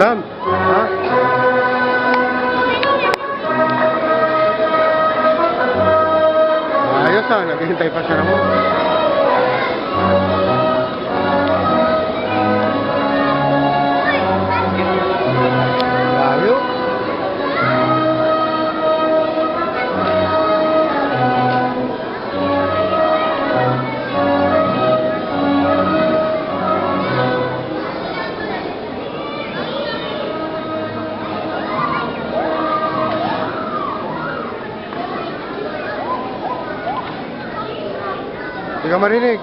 Sam, ha? Ayos ah, naghihintay pa siya naman. Layo. Hindi ka marinig.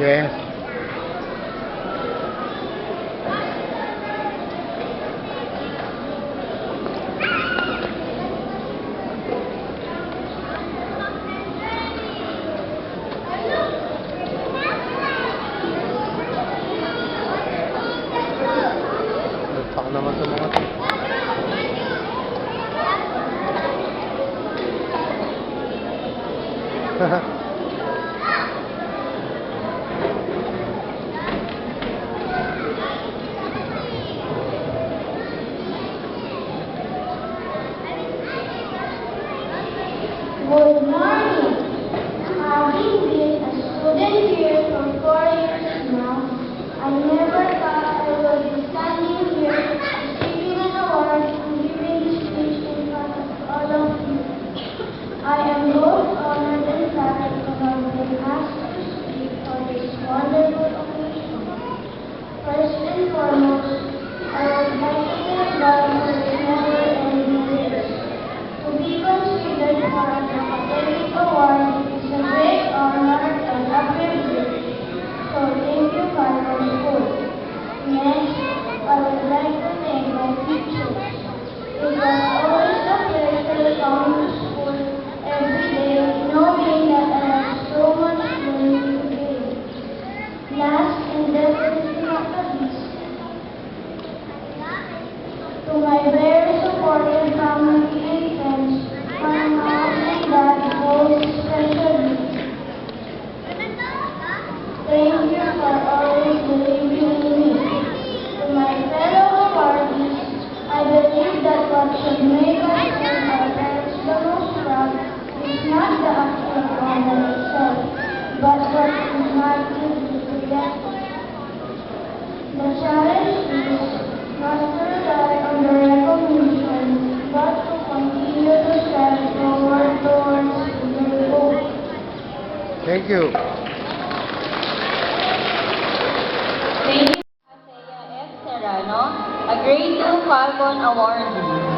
Yes. Nagpak naman sa mga Good morning. Having been a student here for 4 years now, I never thought I would be standing here receiving an award and giving this speech in front of all of you. I am both honored and flattered to have been asked to speak for this wonderful occasion. First and foremost, I would like to thank God for His never-ending grace. To be considered for an academic award is a great honor and a privilege. So thank you, Father School. Next, I would like to thank my teachers. It was always a pleasure coming to school every day, knowing that I have so much learning to gain. Last and definitely not the least, to my very supportive family and friends, my mom and dad most especially. Thank you for always believing in me. To my fellow awardees, I believe that what should make us and our parents the most proud is not the actual honor itself, but what we have to do to get it. The challenge is not to rely on the recognition, but to continue to strive forward towards the goal. Thank you. Thank you, Isaiah F. Serrano, a Grade 2 Falcon Awardee.